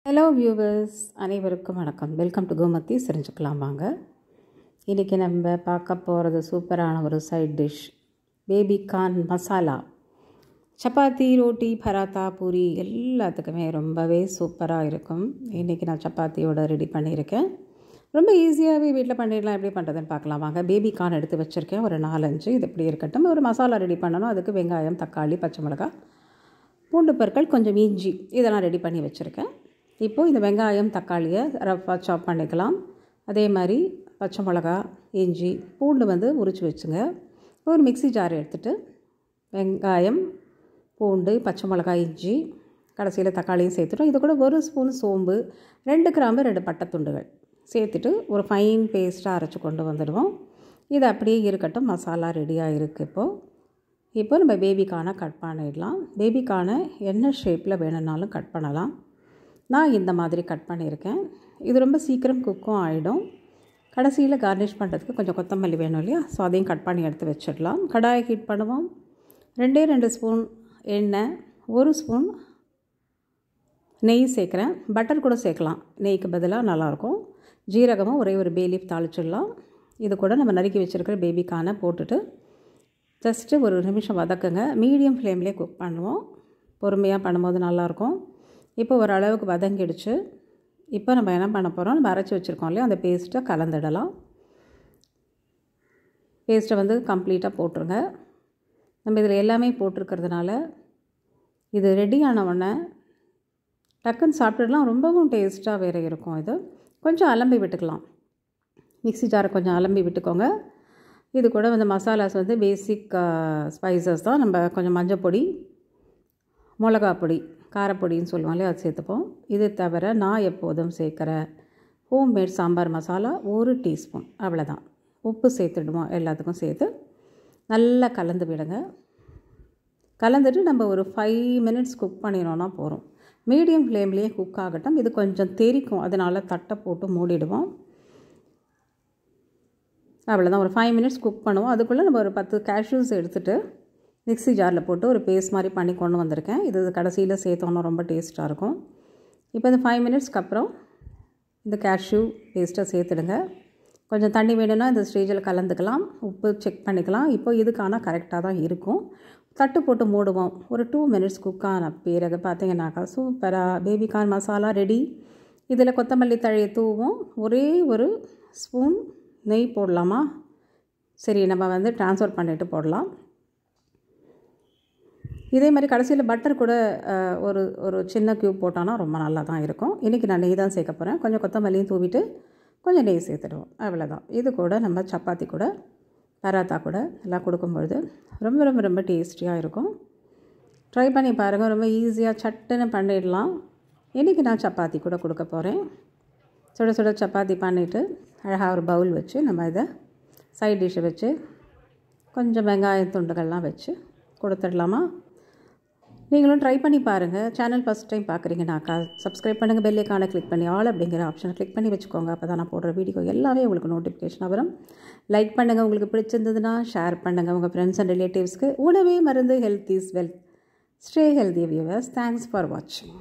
Hello viewers, அனைவருக்கும் வணக்கம். Welcome to Gomathi. தெரிஞ்சுக்கலாம் வாங்க. இன்றைக்கி நம்ம பார்க்க போகிறது சூப்பரான ஒரு side dish, baby corn masala. Chapati, roti, paratha, puri எல்லாத்துக்குமே ரொம்பவே சூப்பராக இருக்கும். இன்றைக்கி நான் சப்பாத்தியோடு ரெடி பண்ணியிருக்கேன். ரொம்ப ஈஸியாகவே வீட்டில் பண்ணிடலாம். எப்படி பண்ணுறதுன்னு பார்க்கலாம் வாங்க. பேபி கார்ன் எடுத்து வச்சுருக்கேன், ஒரு 4-5. இது எப்படி இருக்கட்டும். ஒரு மசாலா ரெடி பண்ணணும். அதுக்கு வெங்காயம், தக்காளி, பச்சை மிளகாய், பூண்டு பற்கள், கொஞ்சம் இஞ்சி இதெல்லாம் ரெடி பண்ணி வச்சுருக்கேன். இப்போது இந்த வெங்காயம், தக்காளியை ரஃப்பாக சாப் பண்ணிக்கலாம். அதே மாதிரி பச்சை மிளகா, இஞ்சி, பூண்டு உரித்து வச்சுங்க. ஒரு மிக்ஸி ஜார் எடுத்துகிட்டு வெங்காயம், பூண்டு, பச்சை மிளகாய், இஞ்சி, கடைசியில் தக்காளியும் சேர்த்துட்டோம். இது கூட 1 ஸ்பூன் சோம்பு, 2 கிராம்பு, 2 பட்டை துண்டுகள் சேர்த்துட்டு ஒரு ஃபைன் பேஸ்ட்டாக அரைச்சி கொண்டு வந்துடுவோம். இது அப்படியே இருக்கட்டும். மசாலா ரெடியாக இருக்குது. இப்போ நம்ம பேபிக்கானை கட் பண்ணிடலாம். பேபிக்கானை என்ன ஷேப்பில் வேணும்னாலும் கட் பண்ணலாம். நான் இந்த மாதிரி கட் பண்ணியிருக்கேன். இது ரொம்ப சீக்கிரம் குக்கும் ஆகிடும். கடைசியில் கார்னிஷ் பண்ணுறதுக்கு கொஞ்சம் கொத்தமல்லி வேணும் இல்லையா? ஸோ அதையும் கட் பண்ணி எடுத்து வச்சிடலாம். கடாயை ஹீட் பண்ணுவோம். 2 ஸ்பூன் எண்ணெய், 1 ஸ்பூன் நெய் சேர்க்குறேன். பட்டர் கூட சேர்க்கலாம், நெய்க்கு பதிலாக நல்லாயிருக்கும். ஜீரகமும் ஒரே ஒரு பே லீஃப் தாளிச்சிடலாம். இது கூட நம்ம நறுக்கி வச்சுருக்கிற பேபிக்கானை போட்டுட்டு ஜஸ்ட்டு ஒரு நிமிஷம் வதக்குங்க. மீடியம் ஃப்ளேம்லேயே குக் பண்ணுவோம். பொறுமையாக பண்ணும்போது நல்லாயிருக்கும். இப்போ ஓரளவுக்கு வதங்கிடுச்சு. இப்போ நம்ம என்ன பண்ண போகிறோம், நம்ம அரைச்சி வச்சுருக்கோம் இல்லையா, அந்த பேஸ்ட்டை கலந்துடலாம். பேஸ்ட்டை கம்ப்ளீட்டாக போட்டுருங்க. நம்ம இதில் எல்லாமே போட்டிருக்கிறதுனால இது ரெடி ஆன உடனே டக்குன்னு சாப்பிட்டுடலாம். ரொம்பவும் டேஸ்ட்டாக வேறு இருக்கும். இது கொஞ்சம் அலம்பி விட்டுக்கலாம். மிக்ஸி ஜாரை கொஞ்சம் அலம்பி விட்டுக்கோங்க. இது கூட மசாலாஸ் பேசிக் ஸ்பைசஸ் தான். நம்ம கொஞ்சம் மஞ்சள் பொடி, மிளகா பொடி, காரப்பொடின்னு சொல்லுவோம் இல்லையா, அது சேர்த்துப்போம். இது தவிர நான் எப்போதும் சேர்க்குற ஹோம்மேட் சாம்பார் மசாலா 1 டீஸ்பூன், அவ்வளோதான். உப்பு சேர்த்துடுவோம். எல்லாத்துக்கும் சேர்த்து நல்லா கலந்து விடுங்க. கலந்துட்டு நம்ம ஒரு 5 மினிட்ஸ் குக் பண்ணினோன்னா போகிறோம். மீடியம் ஃப்ளேம்லேயே குக் ஆகட்டும். இது கொஞ்சம் தெறிக்கும், அதனால் தட்டை போட்டு மூடிடுவோம். அவ்வளோதான். ஒரு 5 மினிட்ஸ் குக் பண்ணுவோம். அதுக்குள்ளே நம்ம ஒரு 10 கேஷ்யூஸ் எடுத்துகிட்டு மிக்ஸி ஜாரில் போட்டு ஒரு பேஸ்ட் மாதிரி பண்ணி கொண்டு வந்திருக்கேன். இது கடைசியில் சேர்த்தோன்னா ரொம்ப டேஸ்ட்டாக இருக்கும். இப்போ இந்த 5 மினிட்ஸ்க்கு அப்புறம் இந்த கேஷ்யூ பேஸ்ட்டை சேர்த்துடுங்க. கொஞ்சம் தண்ணி வேணும்னா இந்த ஸ்டேஜில் கலந்துக்கலாம். உப்பு செக் பண்ணிக்கலாம். இப்போ இதுக்கான கரெக்டாக தான் இருக்கும். தட்டு போட்டு மூடுவோம். ஒரு 2 மினிட்ஸ் குக் ஆன பிறகு பார்த்தீங்கன்னாக்கா சூப்பராக பேபிகார்ன் மசாலா ரெடி. இதில் கொத்தமல்லி தழையை தூவும். ஒரே ஒரு ஸ்பூன் நெய் போடலாமா? சரி, நம்ம ட்ரான்ஸ்ஃபர் பண்ணிவிட்டு போடலாம். இதே மாதிரி கடைசியில் பட்டர் கூட ஒரு சின்ன க்யூப் போட்டானா ரொம்ப நல்லா தான் இருக்கும். இன்றைக்கி நான் நெய் தான் சேர்க்க போகிறேன். கொஞ்சம் கொத்தமல்லியும் தூவிட்டு கொஞ்சம் நெய் சேர்த்துடுவோம். அவ்வளோதான். இது கூட நம்ம சப்பாத்தி கூட, பராத்தா கூட எல்லாம் கொடுக்கும்பொழுது ரொம்ப ரொம்ப ரொம்ப டேஸ்டியாக இருக்கும். ட்ரை பண்ணி பாருங்கள். ரொம்ப ஈஸியாக சட்டுன்னு பண்ணிடலாம். இன்றைக்கி நான் சப்பாத்தி கூட கொடுக்க போகிறேன். சுட சுட சப்பாத்தி பண்ணிவிட்டு அழகாக ஒரு பவுல் வச்சு நம்ம இதை சைட் டிஷ்ஷை வச்சு கொஞ்சம் வெங்காய துண்டுகள்லாம் வச்சு கொடுத்துடலாமா? நீங்களும் ட்ரை பண்ணி பாருங்கள். சேனல் ஃபஸ்ட் டைம் பார்க்குறீங்கனாக்கா சப்ஸ்கிரைப் பண்ணுங்கள். பெல் ஐகானை கிளிக் பண்ணி ஆல் அப்படிங்கிற ஆப்ஷனை கிளிக் பண்ணி வச்சுக்கோங்க. அப்போ தான் நான் போடுற வீடியோ எல்லாமே உங்களுக்கு நோட்டிஃபிகேஷனாக வரும். லைக் பண்ணுங்கள். உங்களுக்கு பிடிச்சிருந்ததுன்னா ஷேர் பண்ணுங்கள் உங்கள் ஃப்ரெண்ட்ஸ் அண்ட் ரிலேட்டிவ்ஸ்க்கு. உணவே மருந்து, health is wealth. Stay healthy viewers. Thanks for வாட்சிங்.